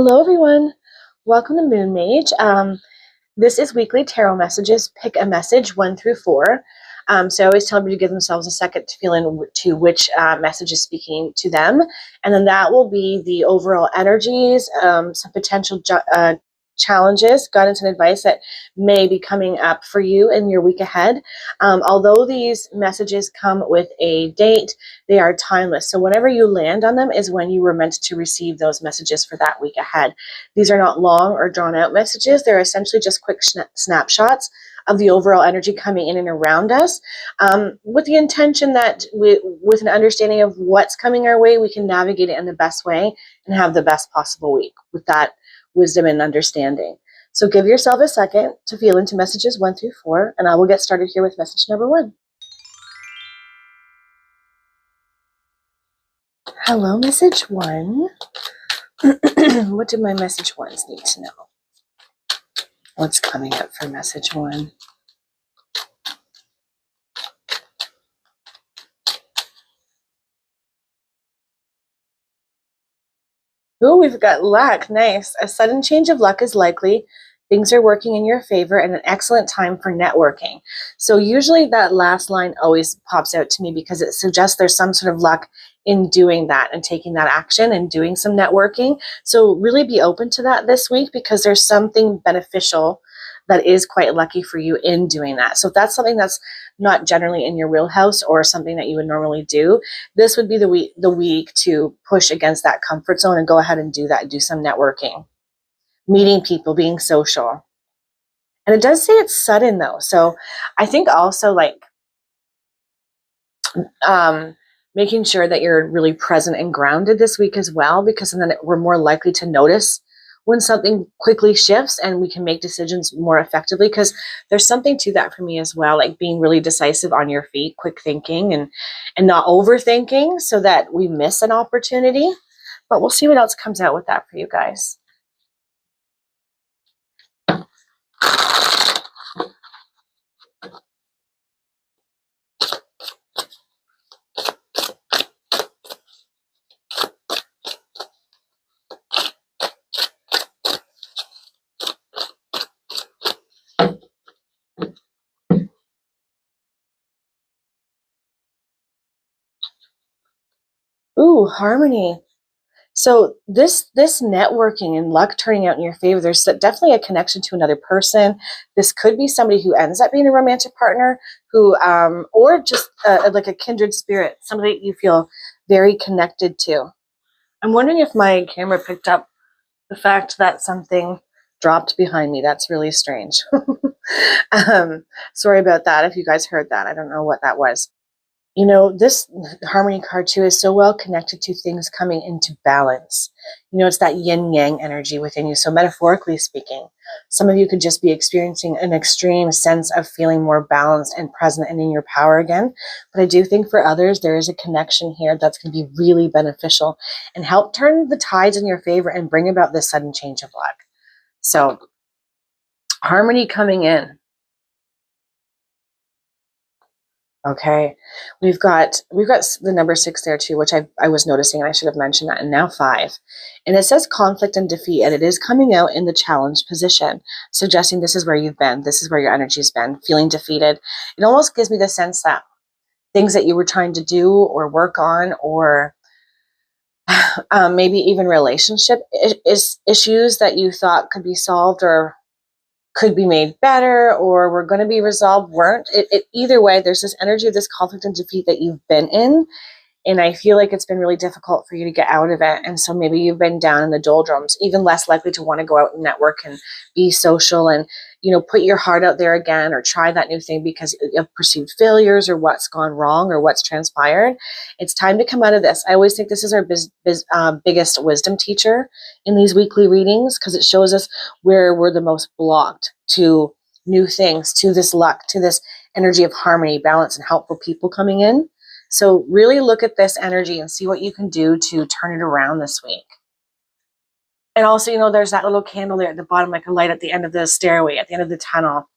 Hello everyone, welcome to Moon Mage. This is weekly tarot messages. Pick a message 1 through 4. So I always tell everybody to give themselves a second to feel into which message is speaking to them. And then that will be the overall energies, some potential challenges, guidance and advice that may be coming up for you in your week ahead. Although these messages come with a date, they are timeless. So whenever you land on them is when you were meant to receive those messages for that week ahead. These are not long or drawn out messages. They're essentially just quick snapshots of the overall energy coming in and around us, with the intention that with an understanding of what's coming our way, we can navigate it in the best way and have the best possible week with that wisdom and understanding. So give yourself a second to feel into messages 1 through 4, and I will get started here with message number 1. Hello, message 1. What do my message 1s need to know? What's coming up for message 1? Oh, we've got luck. Nice. A sudden change of luck is likely. Things are working in your favor and an excellent time for networking. So usually that last line always pops out to me because it suggests there's some sort of luck in doing that and taking that action and doing some networking. So really be open to that this week because there's something beneficial that is quite lucky for you in doing that. So if that's something that's not generally in your wheelhouse or something that you would normally do, this would be the week to push against that comfort zone and go ahead and do that, do some networking, meeting people, being social. And it does say it's sudden though. So I think also making sure that you're really present and grounded this week as well, because then we're more likely to notice when something quickly shifts and we can make decisions more effectively, because there's something to that for me as well, like being really decisive on your feet, quick thinking and not overthinking so that we miss an opportunity. But we'll see what else comes out with that for you guys. Ooh, harmony. So this networking and luck turning out in your favor, there's definitely a connection to another person. This could be somebody who ends up being a romantic partner, who or just like a kindred spirit, somebody you feel very connected to. I'm wondering if my camera picked up the fact that something dropped behind me. That's really strange. Sorry about that. If you guys heard that, I don't know what that was. You know, this harmony card too is so well connected to things coming into balance. You know, it's that yin yang energy within you. So metaphorically speaking, some of you could just be experiencing an extreme sense of feeling more balanced and present and in your power again. But I do think for others, there is a connection here that's going to be really beneficial and help turn the tides in your favor and bring about this sudden change of luck. So harmony coming in. Okay, we've got the number 6 there too, which I was noticing, and I should have mentioned that, and now 5. And it says conflict and defeat, and it is coming out in the challenge position, suggesting this is where you've been, this is where your energy's been, feeling defeated. It almost gives me the sense that things that you were trying to do or work on, or maybe even relationship issues that you thought could be solved or could be made better or were going to be resolved weren't. Either way, there's this energy of this conflict and defeat that you've been in, and I feel like it's been really difficult for you to get out of it. And so maybe you've been down in the doldrums, even less likely to want to go out and network and be social and, you know, put your heart out there again or try that new thing because of perceived failures or what's gone wrong or what's transpired. It's time to come out of this. I always think this is our biggest wisdom teacher in these weekly readings, because it shows us where we're the most blocked to new things, to this luck, to this energy of harmony, balance, and helpful people coming in. So really look at this energy and see what you can do to turn it around this week. And also, you know, there's that little candle there at the bottom, like a light at the end of the stairway, at the end of the tunnel.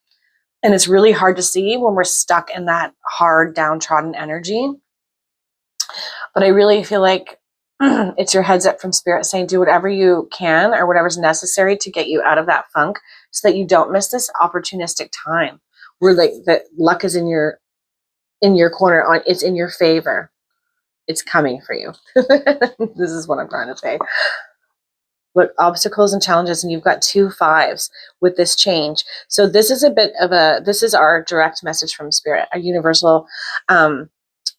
And it's really hard to see when we're stuck in that hard, downtrodden energy. But I really feel like It's your heads up from spirit saying do whatever you can or whatever's necessary to get you out of that funk so that you don't miss this opportunistic time where like the luck is in your corner, on it's in your favor. It's coming for you. This is what I'm trying to say. Look, obstacles and challenges, and you've got 2 5s with this change. So this is this is our direct message from spirit, a universal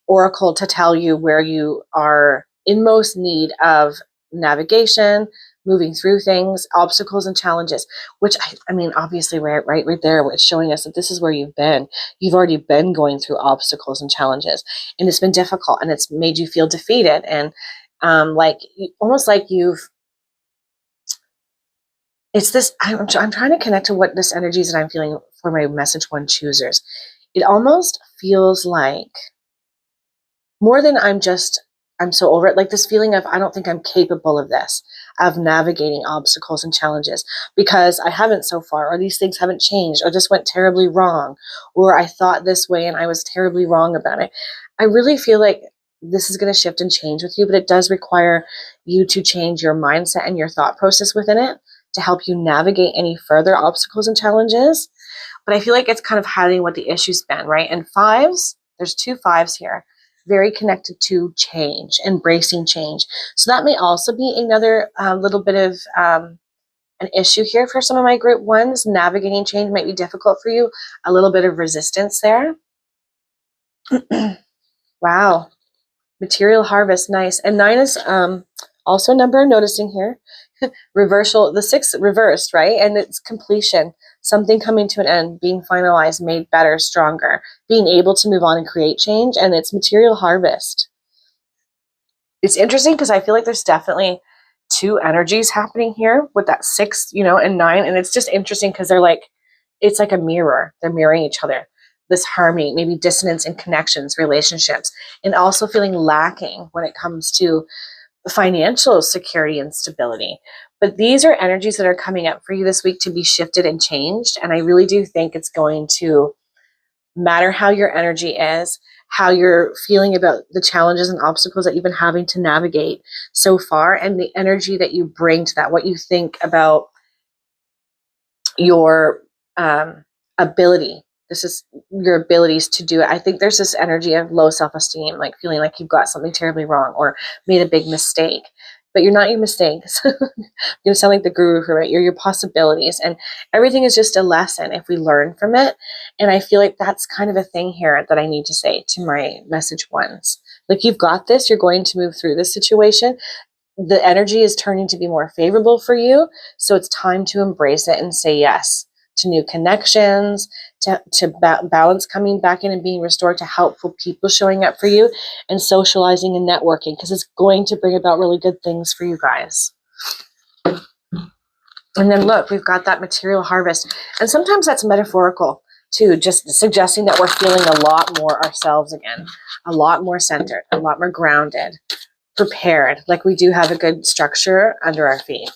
oracle to tell you where you are in most need of navigation, moving through things, obstacles and challenges, which I mean, obviously right there, it's showing us that this is where you've been. You've already been going through obstacles and challenges, and it's been difficult, and it's made you feel defeated, and like almost like it's this, I'm trying to connect to what this energy is that I'm feeling for my message one choosers. It almost feels like more than I'm so over it, like this feeling of I don't think I'm capable of this, of navigating obstacles and challenges because I haven't so far, or these things haven't changed, or this went terribly wrong, or I thought this way and I was terribly wrong about it. I really feel like this is going to shift and change with you, but it does require you to change your mindset and your thought process within it to help you navigate any further obstacles and challenges. But I feel like it's kind of hiding what the issue's been, right? And 5s, there's 2 5s here, very connected to change, embracing change. So that may also be another little bit of an issue here for some of my group 1s. Navigating change might be difficult for you, a little bit of resistance there. Wow. Material harvest, nice. And 9 is also a number I'm noticing here. Reversal, the 6 reversed, right? And it's completion, something coming to an end, being finalized, made better, stronger, being able to move on and create change, and it's material harvest. It's interesting because I feel like there's definitely 2 energies happening here with that 6, and 9, and it's just interesting because it's like a mirror. They're mirroring each other. This harmony, maybe dissonance in connections, relationships, and also feeling lacking when it comes to financial security and stability. But these are energies that are coming up for you this week to be shifted and changed. And I really do think it's going to matter how your energy is, how you're feeling about the challenges and obstacles that you've been having to navigate so far, and the energy that you bring to that, what you think about your ability. This is your abilities to do it. I think there's this energy of low self-esteem, like feeling like you've got something terribly wrong or made a big mistake. But you're not your mistakes. You're going to sound like the guru for it. You're your possibilities. And everything is just a lesson if we learn from it. And I feel like that's kind of a thing here that I need to say to my message 1s. Like, you've got this. You're going to move through this situation. The energy is turning to be more favorable for you. So it's time to embrace it and say yes to new connections, to balance coming back in and being restored, to helpful people showing up for you, and socializing and networking, because it's going to bring about really good things for you guys. And then look, we've got that material harvest. And sometimes that's metaphorical too, just suggesting that we're feeling a lot more ourselves again, a lot more centered, a lot more grounded, prepared, like we do have a good structure under our feet.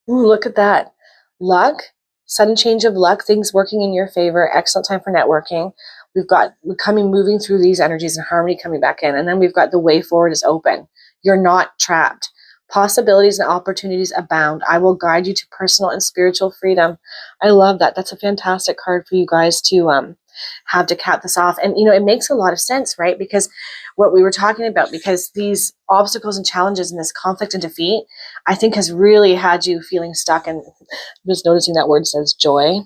Ooh, look at that. Luck, sudden change of luck, things working in your favor, excellent time for networking. We've got moving through these energies and harmony coming back in. And then we've got the way forward is open. You're not trapped. Possibilities and opportunities abound. I will guide you to personal and spiritual freedom. I love that. That's a fantastic card for you guys to have to cap this off. And, it makes a lot of sense, right? Because what we were talking about, because these obstacles and challenges and this conflict and defeat, I think has really had you feeling stuck. And I'm just noticing that word says joy.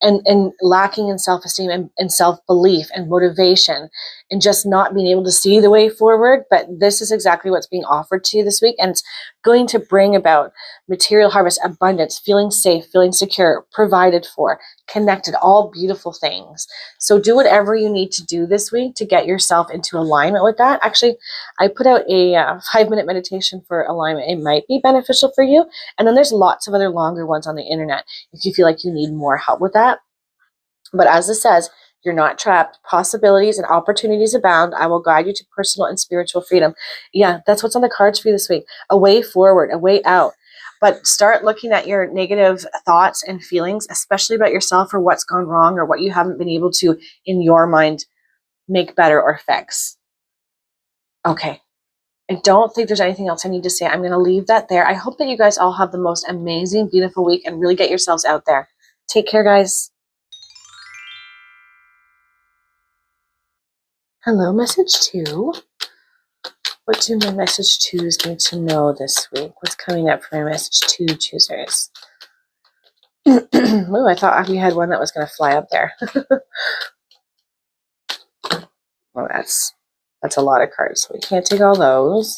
And lacking in self-esteem and self-belief and motivation and just not being able to see the way forward. But this is exactly what's being offered to you this week. And it's going to bring about material harvest, abundance, feeling safe, feeling secure, provided for, connected, all beautiful things. So do whatever you need to do this week to get yourself into alignment with that. Actually, I put out a 5-minute meditation for alignment. It might be beneficial for you. And then there's lots of other longer ones on the internet if you feel like you need more help with that. But as it says, you're not trapped. Possibilities and opportunities abound. I will guide you to personal and spiritual freedom. Yeah, that's what's on the cards for you this week. A way forward, a way out. But start looking at your negative thoughts and feelings, especially about yourself or what's gone wrong or what you haven't been able to, in your mind, make better or fix. Okay. I don't think there's anything else I need to say. I'm going to leave that there. I hope that you guys all have the most amazing, beautiful week and really get yourselves out there. Take care, guys. Hello, message 2. What do my message 2s need to know this week? What's coming up for my message 2 choosers? Oh, I thought we had one that was going to fly up there. Well, that's a lot of cards, so we can't take all those.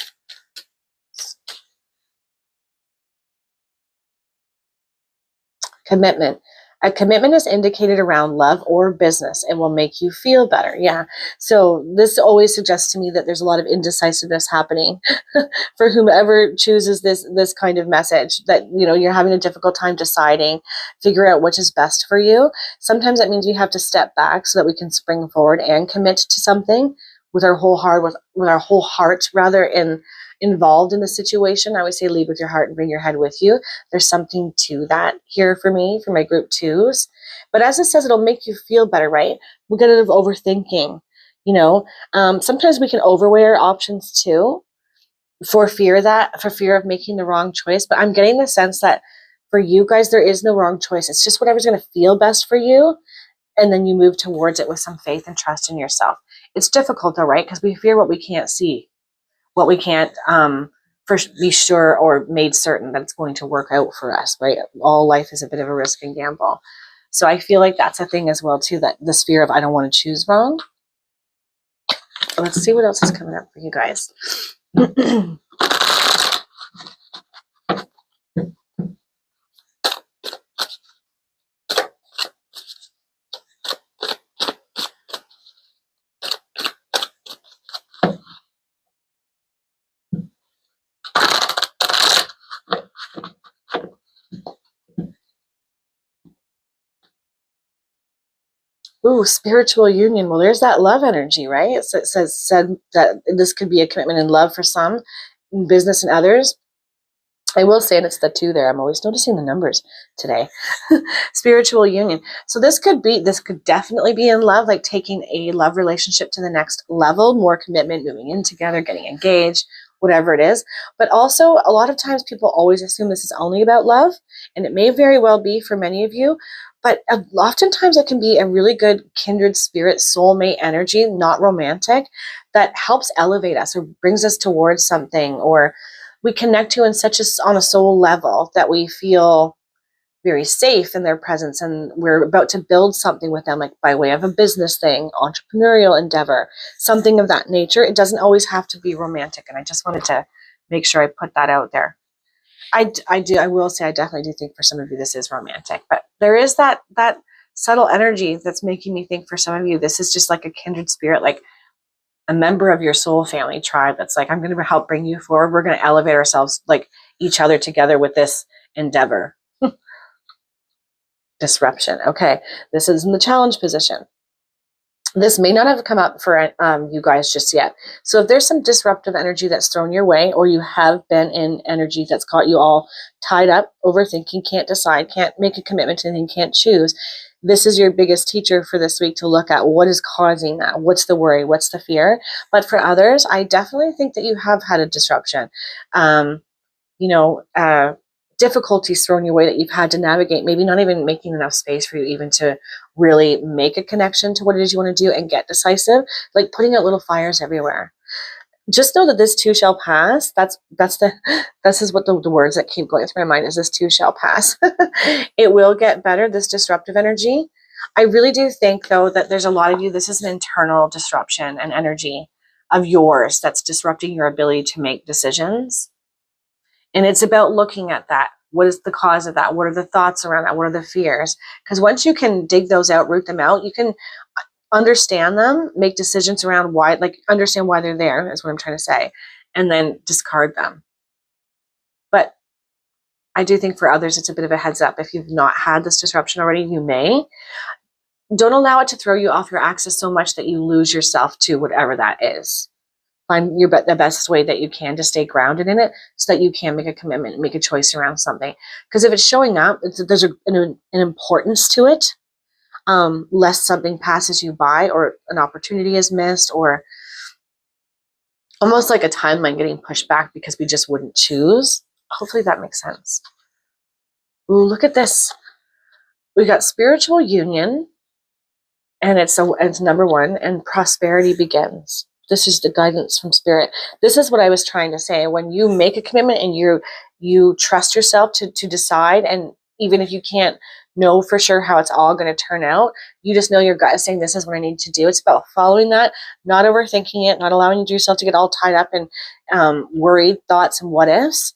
Commitment. A commitment is indicated around love or business. It will make you feel better. Yeah. So this always suggests to me that there's a lot of indecisiveness happening for whomever chooses this kind of message, that, you know, you're having a difficult time deciding, figure out which is best for you. Sometimes that means we have to step back so that we can spring forward and commit to something with our whole heart, with our whole heart rather, involved in the situation. I always say lead with your heart and bring your head with you. There's something to that here for me, for my group 2s. But as it says, it'll make you feel better, right? We're good at overthinking, you know. Sometimes we can overweigh our options too for fear of making the wrong choice. But I'm getting the sense that for you guys, there is no wrong choice. It's just whatever's going to feel best for you. And then you move towards it with some faith and trust in yourself. It's difficult though, right? Because we fear what we can't see, what we can't be sure or made certain that it's going to work out for us, right? All life is a bit of a risk and gamble. So I feel like that's a thing as well too, that this fear of I don't want to choose wrong. Let's see what else is coming up for you guys. Ooh, spiritual union. Well, there's that love energy, right? So it said that this could be a commitment in love for some, in business and others. I will say, and it's the 2 there. I'm always noticing the numbers today. Spiritual union. So this could definitely be in love, like taking a love relationship to the next level, more commitment, moving in together, getting engaged, whatever it is. But also, a lot of times people always assume this is only about love, and it may very well be for many of you. But oftentimes it can be a really good kindred spirit, soulmate energy, not romantic, that helps elevate us or brings us towards something, or we connect to on a soul level that we feel very safe in their presence, and we're about to build something with them, like by way of a business thing, entrepreneurial endeavor, something of that nature. It doesn't always have to be romantic, and I just wanted to make sure I put that out there. I will say I definitely do think for some of you this is romantic, but there is that subtle energy that's making me think for some of you this is just like a kindred spirit, like a member of your soul family tribe that's like, I'm going to help bring you forward. We're going to elevate ourselves, like each other together with this endeavor. Disruption. Okay, this is in the challenge position. This may not have come up for you guys just yet. So if there's some disruptive energy that's thrown your way, or you have been in energy that's got you all tied up, overthinking, can't decide, can't make a commitment to anything, can't choose, this is your biggest teacher for this week to look at what is causing that. What's the worry? What's the fear? But for others, I definitely think that you have had a disruption. Difficulties thrown your way that you've had to navigate, maybe not even making enough space for you even to really make a connection to what it is you want to do and get decisive, like putting out little fires everywhere. Just know that this too shall pass. This is what the words that keep going through my mind is, this too shall pass. It will get better, this disruptive energy. I really do think though that there's a lot of you, this is an internal disruption and energy of yours that's disrupting your ability to make decisions. And it's about looking at that. What is the cause of that? What are the thoughts around that? What are the fears? Because once you can dig those out, root them out, you can understand them, make decisions around why, like understand why they're there, is what I'm trying to say, and then discard them. But I do think for others, it's a bit of a heads up. If you've not had this disruption already, you may. Don't allow it to throw you off your axis so much that you lose yourself to whatever that is. Find the best way that you can to stay grounded in it so that you can make a commitment, make a choice around something. Because if it's showing up, there's an importance to it, lest something passes you by or an opportunity is missed, or almost like a timeline getting pushed back because we just wouldn't choose. Hopefully that makes sense. Ooh, look at this. We got spiritual union, and it's number 1, and prosperity begins. This is the guidance from spirit. This is what I was trying to say. When you make a commitment and you trust yourself to decide, and even if you can't know for sure how it's all going to turn out, you just know your gut is saying, this is what I need to do. It's about following that, not overthinking it, not allowing yourself to get all tied up in worried thoughts and what ifs.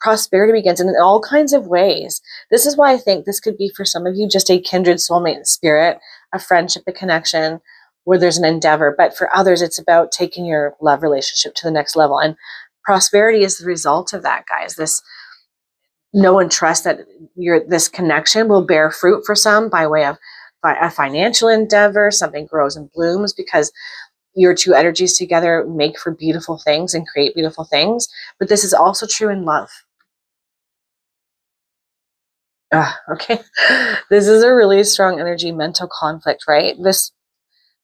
Prosperity begins in all kinds of ways. This is why I think this could be for some of you just a kindred soulmate spirit, a friendship, a connection, where there's an endeavor. But for others, it's about taking your love relationship to the next level. And prosperity is the result of that, guys. This know and trust that this connection will bear fruit for some by way of a financial endeavor. Something grows and blooms because your two energies together make for beautiful things and create beautiful things. But this is also true in love. Okay. This is a really strong energy, mental conflict, right? This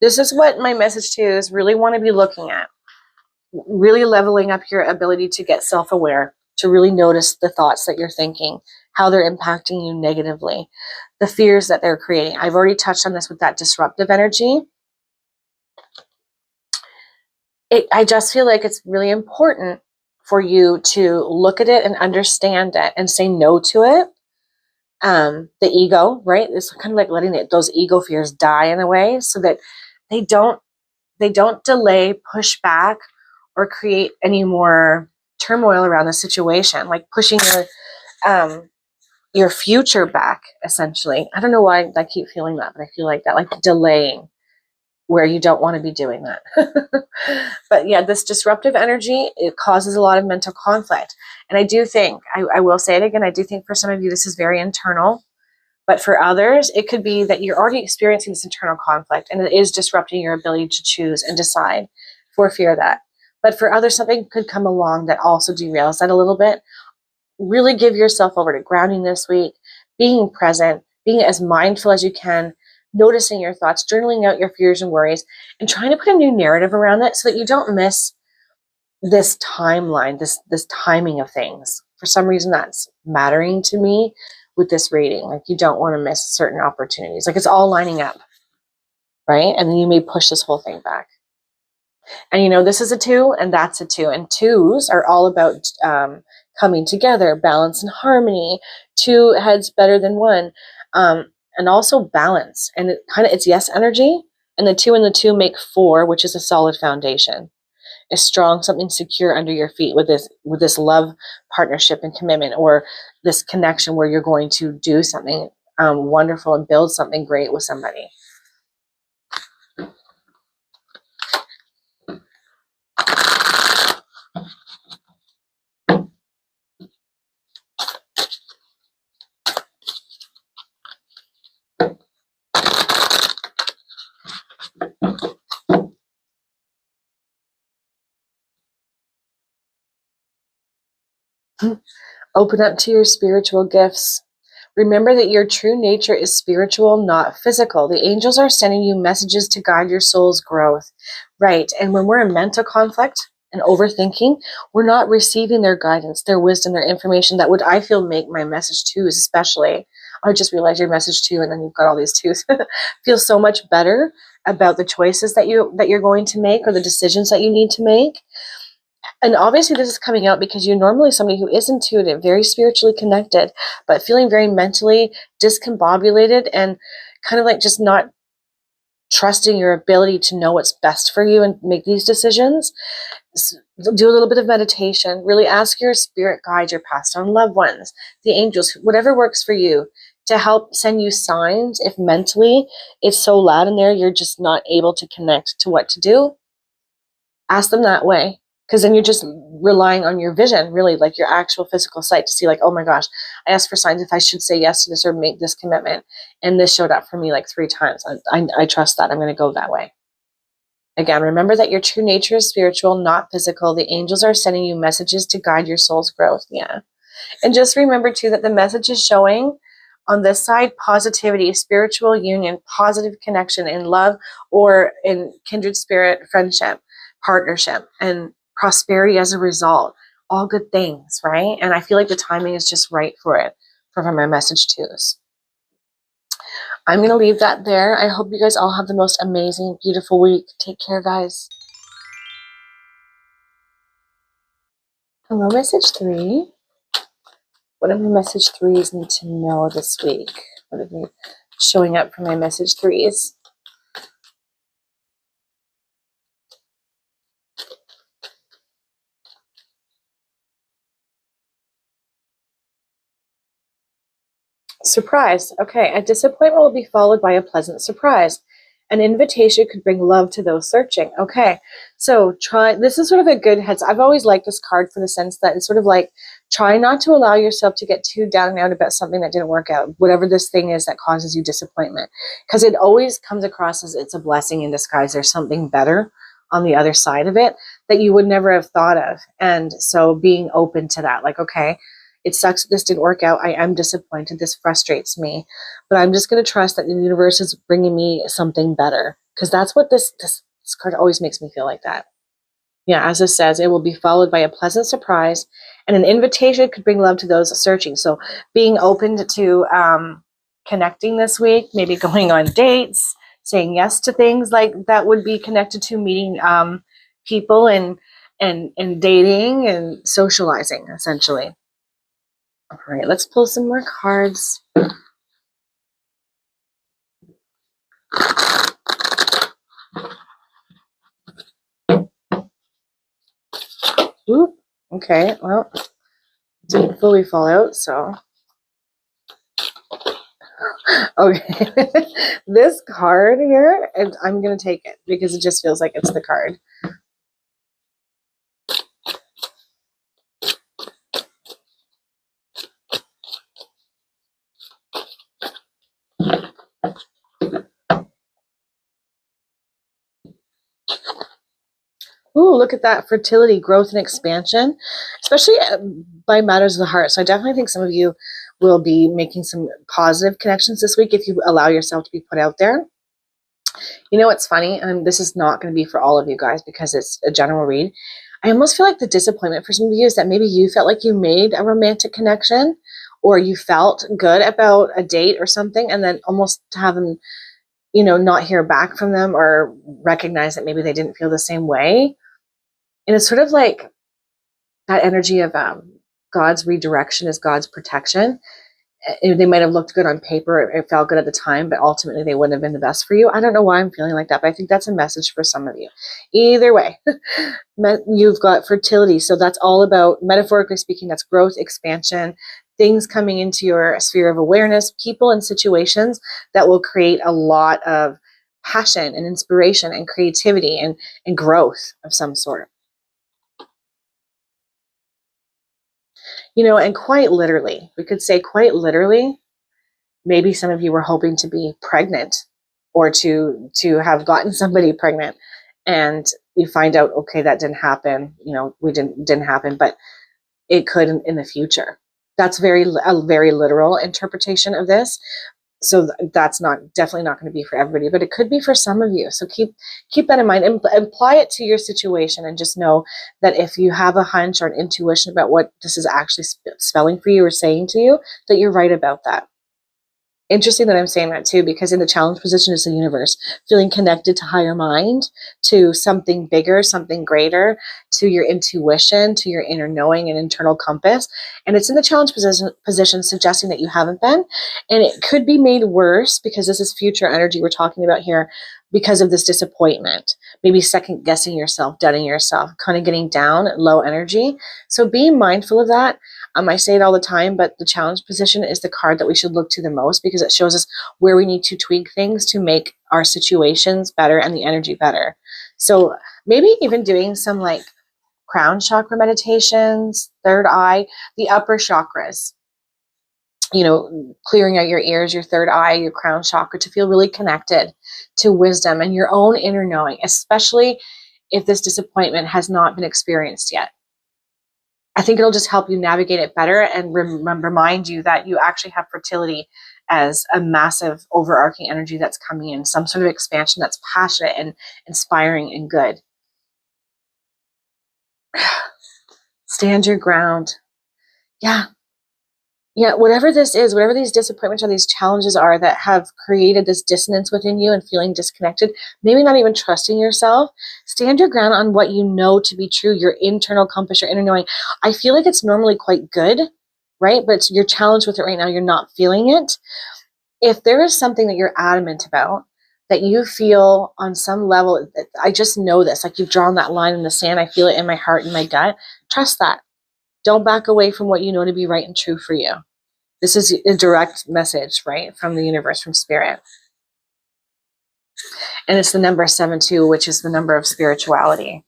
is what my message to you is really want to be looking at. Really leveling up your ability to get self-aware, to really notice the thoughts that you're thinking, how they're impacting you negatively, the fears that they're creating. I've already touched on this with that disruptive energy. I just feel like it's really important for you to look at it and understand it and say no to it. The ego, right? It's kind of like letting those ego fears die in a way so that they don't delay, push back, or create any more turmoil around the situation, like pushing your future back, essentially. I don't know why I keep feeling that, but I feel like that, like delaying where you don't want to be doing that. But yeah, this disruptive energy, it causes a lot of mental conflict. And I do think, I will say it again, I do think for some of you, this is very internal. But for others, it could be that you're already experiencing this internal conflict and it is disrupting your ability to choose and decide for fear of that. But for others, something could come along that also derails that a little bit. Really give yourself over to grounding this week, being present, being as mindful as you can, noticing your thoughts, journaling out your fears and worries, and trying to put a new narrative around it so that you don't miss this timeline, this timing of things. For some reason, that's mattering to me with this reading. Like, you don't want to miss certain opportunities. Like, it's all lining up, right? And then you may push this whole thing back. And this is a 2 and that's a 2. And 2s are all about coming together, balance and harmony. 2 heads better than 1. And also balance. And it's yes energy. And the 2 and the 2 make 4, which is a solid foundation. A strong, something secure under your feet with this love, partnership, and commitment, or this connection where you're going to do something wonderful and build something great with somebody. Open up to your spiritual gifts. Remember that your true nature is spiritual, not physical. The angels are sending you messages to guide your soul's growth. Right. And when we're in mental conflict and overthinking, we're not receiving their guidance, their wisdom, their information that would, I feel, make my message 2s especially. I just realized your message 2 and then you've got all these 2s. Feel so much better about the choices that you're going to make or the decisions that you need to make. And obviously this is coming out because you're normally somebody who is intuitive, very spiritually connected, but feeling very mentally discombobulated and kind of like just not trusting your ability to know what's best for you and make these decisions. Do a little bit of meditation. Really ask your spirit guide, your past on loved ones, the angels, whatever works for you, to help send you signs if mentally it's so loud in there you're just not able to connect to what to do. Ask them that way. Because then you're just relying on your vision, really, like your actual physical sight to see like, oh my gosh, I asked for signs if I should say yes to this or make this commitment. And this showed up for me like 3 times. I trust that. I'm going to go that way. Again, remember that your true nature is spiritual, not physical. The angels are sending you messages to guide your soul's growth. Yeah. And just remember too that the message is showing on this side positivity, spiritual union, positive connection in love or in kindred spirit, friendship, partnership, and prosperity as a result. All good things, right? And I feel like the timing is just right for it, for my message to us. I'm going to leave that there. I hope you guys all have the most amazing, beautiful week. Take care, guys. Hello, message 3. What do my message 3s need to know this week? What are they showing up for my message 3s? Surprise. Okay, a disappointment will be followed by a pleasant surprise. An invitation could bring love to those searching. Okay, so this is sort of a good heads. I've always liked this card for the sense that it's sort of like, try not to allow yourself to get too down and out about something that didn't work out, whatever this thing is that causes you disappointment, because it always comes across as it's a blessing in disguise. There's something better on the other side of it that you would never have thought of. And so being open to that, like, okay, it sucks that this didn't work out. I am disappointed. This frustrates me. But I'm just going to trust that the universe is bringing me something better. Because that's what this card always makes me feel like that. Yeah, as it says, it will be followed by a pleasant surprise. And an invitation could bring love to those searching. So being open to connecting this week, maybe going on dates, saying yes to things like that would be connected to meeting people and dating and socializing, essentially. All right, let's pull some more cards. Oop. Okay, well, didn't fully fall out, so. Okay, this card here, and I'm going to take it because it just feels like it's the card. Ooh, look at that. Fertility, growth, and expansion, especially by matters of the heart. So I definitely think some of you will be making some positive connections this week if you allow yourself to be put out there. You know what's funny? And this is not going to be for all of you guys because it's a general read. I almost feel like the disappointment for some of you is that maybe you felt like you made a romantic connection or you felt good about a date or something, and then almost have them, not hear back from them or recognize that maybe they didn't feel the same way. And it's sort of like that energy of God's redirection is God's protection. They might have looked good on paper, it felt good at the time, but ultimately they wouldn't have been the best for you. I don't know why I'm feeling like that, but I think that's a message for some of you. Either way, you've got fertility. So that's all about, metaphorically speaking, that's growth, expansion, things coming into your sphere of awareness, people and situations that will create a lot of passion and inspiration and creativity and growth of some sort. And quite literally, we could say quite literally, maybe some of you were hoping to be pregnant or to have gotten somebody pregnant, and you find out, okay, that didn't happen. We didn't happen, but it could in the future. That's a very literal interpretation of this. So that's definitely not going to be for everybody, but it could be for some of you. So keep that in mind and apply it to your situation, and just know that if you have a hunch or an intuition about what this is actually spelling for you or saying to you, that you're right about that. Interesting that I'm saying that too, because in the challenge position is the universe, feeling connected to higher mind, to something bigger, something greater, to your intuition, to your inner knowing and internal compass. And it's in the challenge position suggesting that you haven't been. And it could be made worse because this is future energy we're talking about here, because of this disappointment, maybe second guessing yourself, doubting yourself, kind of getting down, low energy. So be mindful of that. I say it all the time, but the challenge position is the card that we should look to the most, because it shows us where we need to tweak things to make our situations better and the energy better. So maybe even doing some like crown chakra meditations, third eye, the upper chakras. clearing out your ears, your third eye, your crown chakra, to feel really connected to wisdom and your own inner knowing, especially if this disappointment has not been experienced yet. I think it'll just help you navigate it better and remind you that you actually have fertility as a massive overarching energy that's coming in, some sort of expansion that's passionate and inspiring and good. Stand your ground. Yeah, whatever this is, whatever these disappointments or these challenges are that have created this dissonance within you and feeling disconnected, maybe not even trusting yourself, stand your ground on what you know to be true, your internal compass, your inner knowing. I feel like it's normally quite good, right? But you're challenged with it right now. You're not feeling it. If there is something that you're adamant about, that you feel on some level, I just know this, like you've drawn that line in the sand, I feel it in my heart and my gut, trust that. Don't back away from what you know to be right and true for you. This is a direct message, right, from the universe, from spirit. And it's the number 7-2, which is the number of spirituality.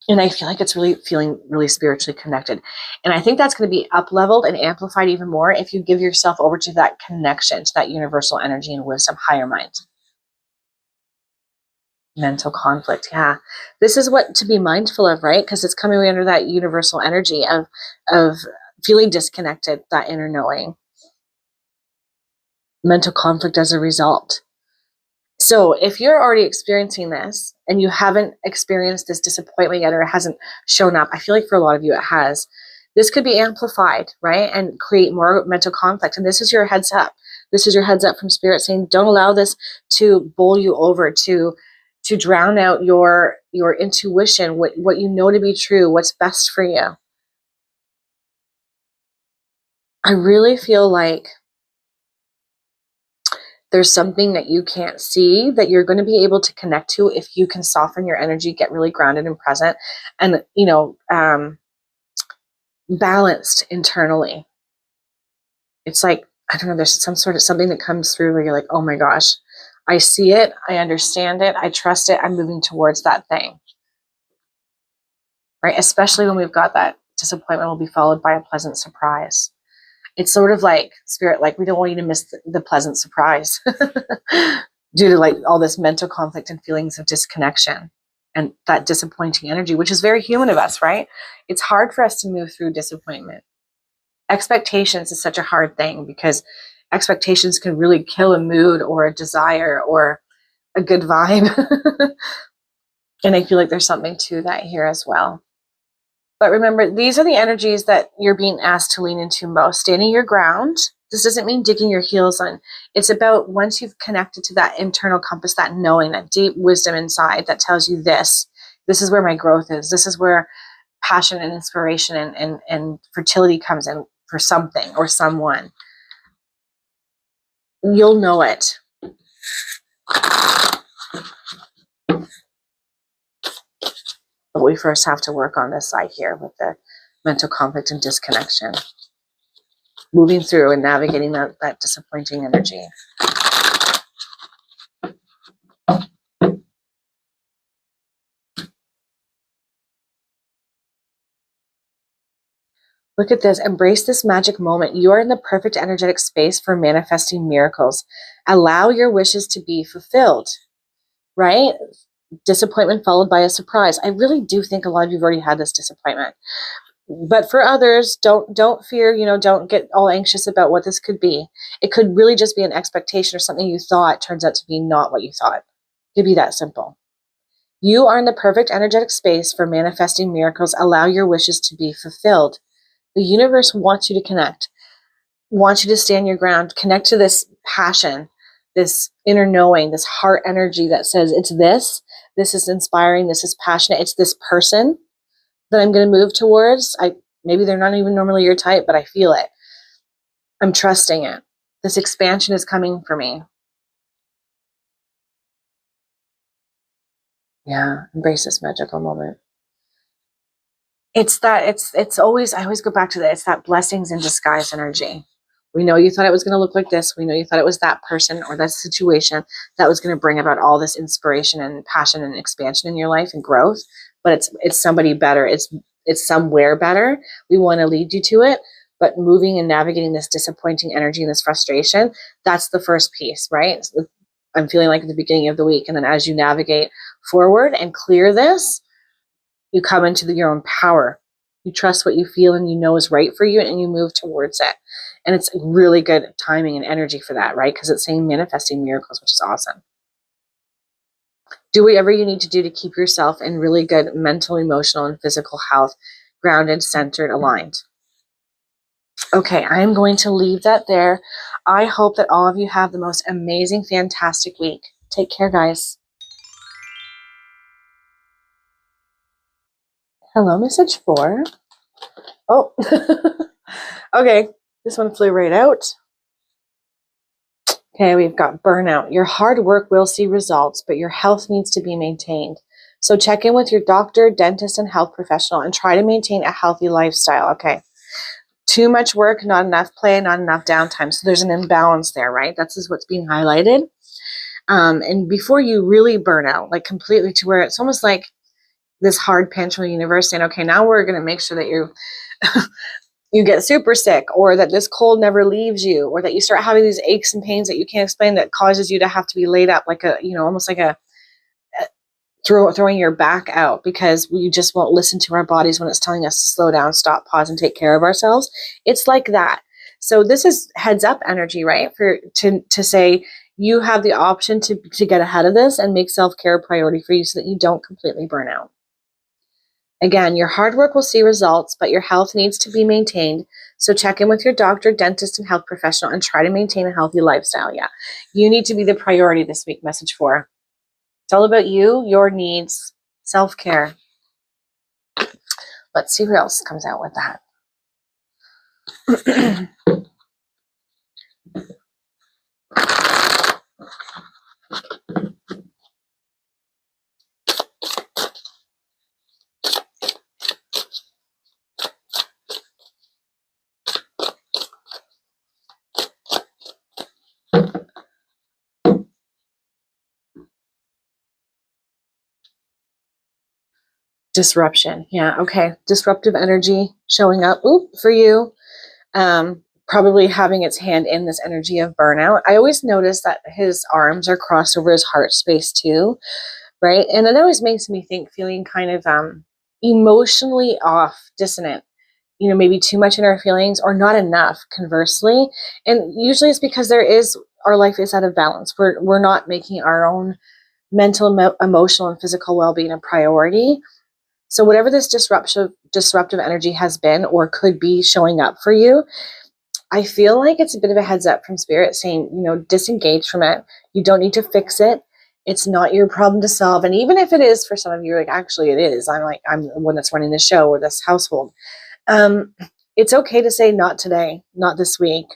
And I feel like it's really feeling really spiritually connected. And I think that's going to be up-leveled and amplified even more if you give yourself over to that connection, to that universal energy and wisdom, higher mind. Mental conflict, yeah. This is what to be mindful of, right? Because it's coming under that universal energy of feeling disconnected, that inner knowing. Mental conflict as a result. So if you're already experiencing this and you haven't experienced this disappointment yet, or it hasn't shown up, I feel like for a lot of you it has, this could be amplified, right? And create more mental conflict. And this is your heads up. This is your heads up from spirit saying, don't allow this to bowl you over, to drown out your intuition, what you know to be true, what's best for you. I really feel like there's something that you can't see that you're going to be able to connect to if you can soften your energy, get really grounded and present, and balanced internally. It's like, I don't know, there's some sort of something that comes through where you're like, oh my gosh, I see it, I understand it, I trust it, I'm moving towards that thing. Right? Especially when we've got that disappointment will be followed by a pleasant surprise. It's sort of like spirit, like we don't want you to miss the pleasant surprise due to like all this mental conflict and feelings of disconnection and that disappointing energy, which is very human of us, right? It's hard for us to move through disappointment. Expectations is such a hard thing because expectations can really kill a mood or a desire or a good vibe. And I feel like there's something to that here as well. But remember, these are the energies that you're being asked to lean into most. Standing your ground. This doesn't mean digging your heels in. It's about once you've connected to that internal compass, that knowing, that deep wisdom inside that tells you this is where my growth is. This is where passion and inspiration and fertility comes in for something or someone. You'll know it. But we first have to work on this side here with the mental conflict and disconnection. Moving through and navigating that disappointing energy. Look at this. Embrace this magic moment. You are in the perfect energetic space for manifesting miracles. Allow your wishes to be fulfilled, right? Disappointment followed by a surprise. I really do think a lot of you have already had this disappointment. But for others, don't fear, don't get all anxious about what this could be. It could really just be an expectation or something you thought turns out to be not what you thought. It could be that simple. You are in the perfect energetic space for manifesting miracles. Allow your wishes to be fulfilled. The universe wants you to connect, wants you to stand your ground, connect to this passion, this inner knowing, this heart energy that says it's this is inspiring, this is passionate, it's this person that I'm going to move towards. Maybe they're not even normally your type, but I feel it. I'm trusting it. This expansion is coming for me. Yeah, embrace this magical moment. It's always, I always go back to that. It's that blessings in disguise energy. We know you thought it was going to look like this. We know you thought it was that person or that situation that was going to bring about all this inspiration and passion and expansion in your life and growth. But it's somebody better. It's somewhere better. We want to lead you to it. but moving and navigating this disappointing energy and this frustration, that's the first piece, right? So I'm feeling like at the beginning of the week. And then as you navigate forward and clear this, you come into your own power. You trust what you feel and you know is right for you, and you move towards it. And it's really good timing and energy for that, right? Because it's saying manifesting miracles, which is awesome. Do whatever you need to do to keep yourself in really good mental, emotional, and physical health, grounded, centered, aligned. Okay, I'm going to leave that there. I hope that all of you have the most amazing, fantastic week. Take care, guys. Hello, message 4. Oh, okay. This one flew right out. Okay, we've got burnout. Your hard work will see results, but your health needs to be maintained. So check in with your doctor, dentist, and health professional and try to maintain a healthy lifestyle. Okay. Too much work, not enough play, not enough downtime. So there's an imbalance there, right? That's what's being highlighted. And before you really burn out, like completely to where it's almost like this hard pinch from the universe saying, okay, now we're going to make sure that you get super sick, or that this cold never leaves you, or that you start having these aches and pains that you can't explain that causes you to have to be laid up like a, almost like a throwing your back out because we just won't listen to our bodies when it's telling us to slow down, stop, pause, and take care of ourselves. It's like that. So this is heads up energy, right? To say you have the option to get ahead of this and make self-care a priority for you so that you don't completely burn out. Again, your hard work will see results, but your health needs to be maintained. So check in with your doctor, dentist, and health professional and try to maintain a healthy lifestyle. Yeah, you need to be the priority this week, message 4. It's all about you, your needs, self-care. Let's see who else comes out with that. Disruption. Yeah. Okay. Disruptive energy showing up for you. Probably having its hand in this energy of burnout. I always notice that his arms are crossed over his heart space too. Right. And it always makes me think feeling kind of emotionally off, dissonant, maybe too much in our feelings or not enough, conversely. And usually it's because our life is out of balance. We're not making our own mental, emotional, and physical well-being a priority. So whatever this disruptive energy has been or could be showing up for you, I feel like it's a bit of a heads up from spirit saying, disengage from it. You don't need to fix it. It's not your problem to solve. And even if it is for some of you, like, actually it is. I'm the one that's running the show or this household. It's okay to say not today, not this week.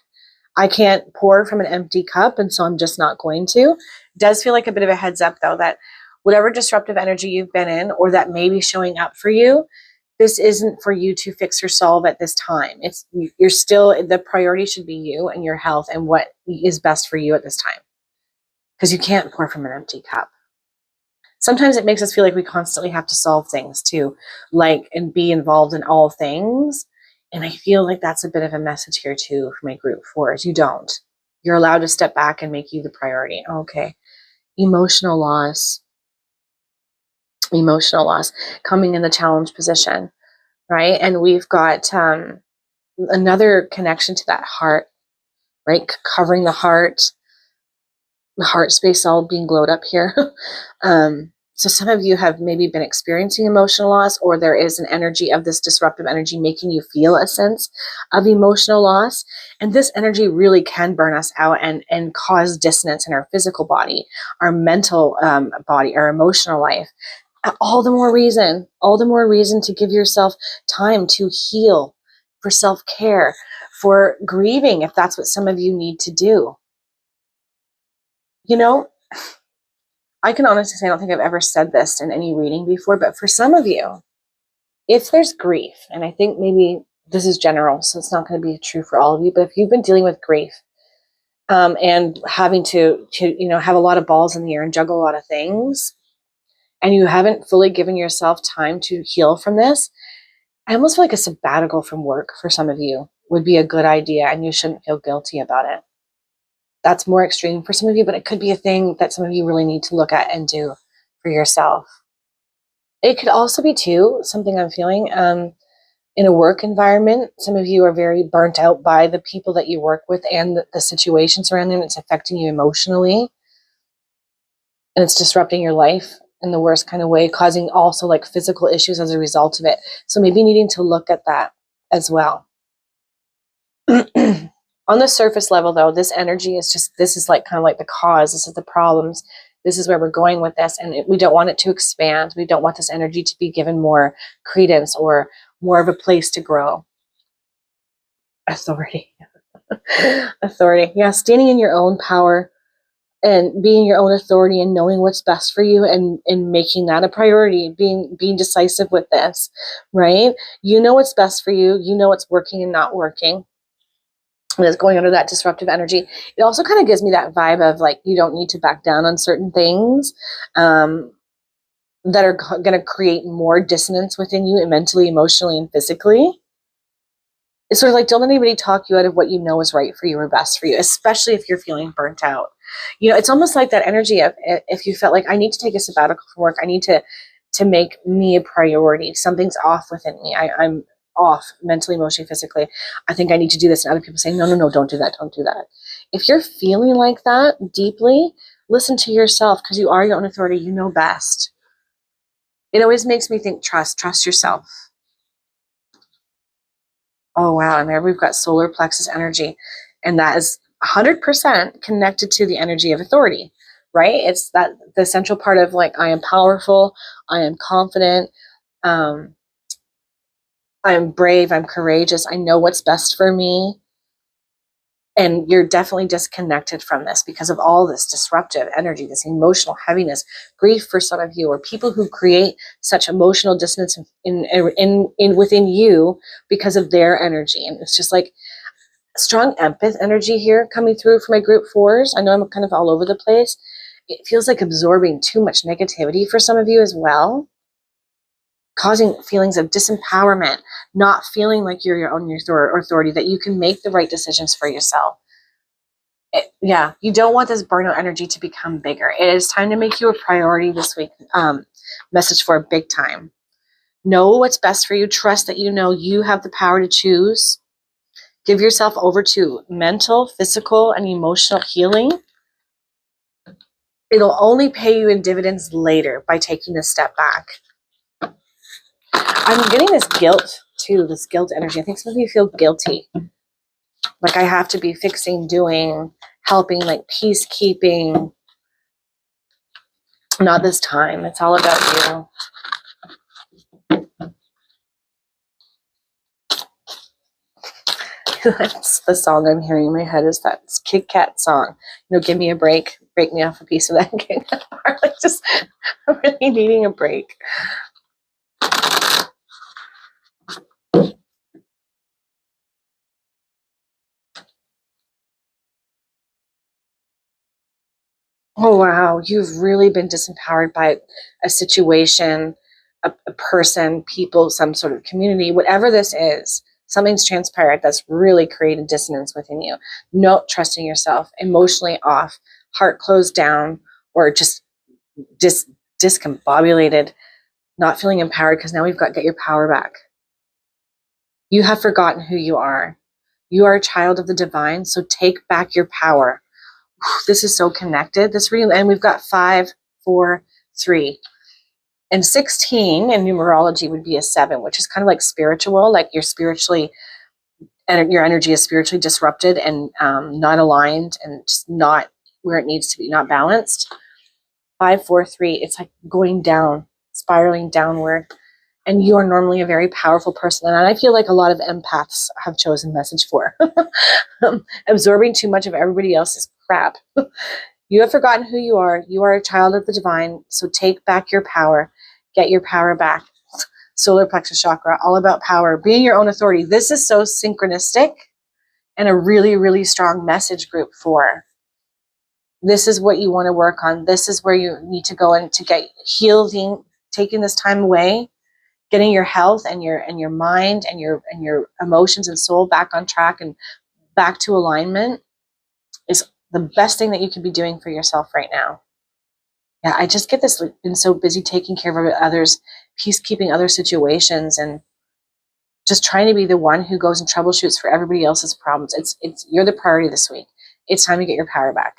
I can't pour from an empty cup, and so I'm just not going to. It does feel like a bit of a heads up, though, that whatever disruptive energy you've been in or that may be showing up for you, this isn't for you to fix or solve at this time. You're still, the priority should be you and your health and what is best for you at this time. Because you can't pour from an empty cup. Sometimes it makes us feel like we constantly have to solve things too, and be involved in all things. And I feel like that's a bit of a message here too for my group 4s. You don't. You're allowed to step back and make you the priority. Okay. Emotional loss coming in the challenge position, right? And we've got another connection to that heart, right? Covering the heart space all being glowed up here. So some of you have maybe been experiencing emotional loss, or there is an energy of this disruptive energy making you feel a sense of emotional loss. And this energy really can burn us out and cause dissonance in our physical body, our mental body, our emotional life. All the more reason to give yourself time to heal, for self-care, for grieving, if that's what some of you need to do. I can honestly say I don't think I've ever said this in any reading before, but for some of you, if there's grief, and I think maybe this is general, so it's not going to be true for all of you, but if you've been dealing with grief and having to have a lot of balls in the air and juggle a lot of things, and you haven't fully given yourself time to heal from this, I almost feel like a sabbatical from work for some of you would be a good idea, and you shouldn't feel guilty about it. That's more extreme for some of you, but it could be a thing that some of you really need to look at and do for yourself. It could also be, too, something I'm feeling, in a work environment, some of you are very burnt out by the people that you work with and the situations around them. It's affecting you emotionally, and it's disrupting your life in the worst kind of way, causing also like physical issues as a result of it. So maybe needing to look at that as well. On the surface level, though, this energy is just, this is like kind of like the cause. This is the problems. This is where we're going with this. And we don't want it to expand. We don't want this energy to be given more credence or more of a place to grow. Authority. Authority. Yeah, standing in your own power and being your own authority and knowing what's best for you and making that a priority, being decisive with this, right? You know what's best for you. You know what's working and not working. And it's going under that disruptive energy. It also kind of gives me that vibe of like, you don't need to back down on certain things that are going to create more dissonance within you mentally, emotionally, and physically. It's sort of like, don't let anybody talk you out of what you know is right for you or best for you, especially if you're feeling burnt out. You know, it's almost like that energy of if you felt like, I need to take a sabbatical from work, I need to make me a priority. Something's off within me. I'm off mentally, emotionally, physically. I think I need to do this. And other people say, no, don't do that. Don't do that. If you're feeling like that deeply, listen to yourself, because you are your own authority. You know best. It always makes me think, trust yourself. Oh, wow. And there we've got solar plexus energy. And that is 100% connected to the energy of authority, right? It's that the central part of like, I am powerful. I am confident. I'm brave. I'm courageous. I know what's best for me. And you're definitely disconnected from this because of all this disruptive energy, this emotional heaviness, grief for some of you, or people who create such emotional dissonance in within you because of their energy. And it's just like strong empath energy here coming through for my group 4s. I know I'm kind of all over the place. It feels like absorbing too much negativity for some of you as well, causing feelings of disempowerment, not feeling like you're your own authority, that you can make the right decisions for yourself. Yeah, you don't want this burnout energy to become bigger. It is time to make you a priority this week. Message for a big time. Know what's best for you. Trust that you know you have the power to choose. Give yourself over to mental, physical, and emotional healing. It'll only pay you in dividends later by taking a step back. I'm getting this guilt too, this guilt energy. I think some of you feel guilty. Like I have to be fixing, doing, helping, like peacekeeping. Not this time. It's all about you. That's the song I'm hearing in my head, is that Kit Kat song. You know, give me a break. Break me off a piece of that Kit Kat bar. Like just I'm really needing a break. Oh, wow. You've really been disempowered by a situation, a person, people, some sort of community, whatever this is. Something's transpired that's really created dissonance within you. Not trusting yourself, emotionally off, heart closed down, or just discombobulated, not feeling empowered, because now we've got to get your power back. You have forgotten who you are. You are a child of the divine, so take back your power. This is so connected. This reading, and we've got 5, 4, 3. And 16 in numerology would be a 7, which is kind of like spiritual, like you're spiritually, and your energy is spiritually disrupted and not aligned and just not where it needs to be, not balanced. 5, 4, 3, it's like going down, spiraling downward. And you are normally a very powerful person. And I feel like a lot of empaths have chosen message 4. Absorbing too much of everybody else's crap. You have forgotten who you are. You are a child of the divine. So take back your power. Get your power back. Solar plexus chakra, all about power. Being your own authority. This is so synchronistic and a really, really strong message group 4. This is what you want to work on. This is where you need to go in to get healing, taking this time away getting your health and your mind and your emotions and soul back on track and back to alignment is the best thing that you could be doing for yourself right now. Yeah, I just get this, been so busy taking care of others, peacekeeping other situations, and just trying to be the one who goes and troubleshoots for everybody else's problems. It's you're the priority this week. It's time to get your power back.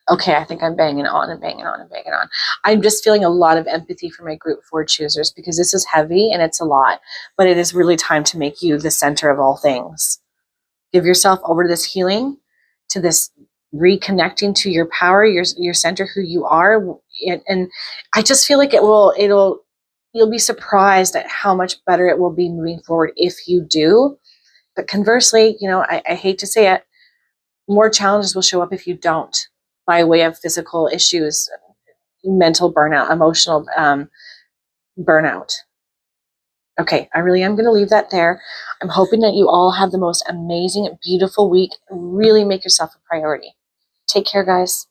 Okay, I think I'm banging on and banging on and banging on. I'm just feeling a lot of empathy for my group 4 choosers because this is heavy and it's a lot, but it is really time to make you the center of all things. Give yourself over to this healing, to this reconnecting to your power, your center, who you are. And I just feel like you'll be surprised at how much better it will be moving forward if you do. But conversely, I hate to say it, more challenges will show up if you don't, by way of physical issues, mental burnout, emotional burnout. Okay, I really am going to leave that there. I'm hoping that you all have the most amazing, beautiful week. Really make yourself a priority. Take care, guys.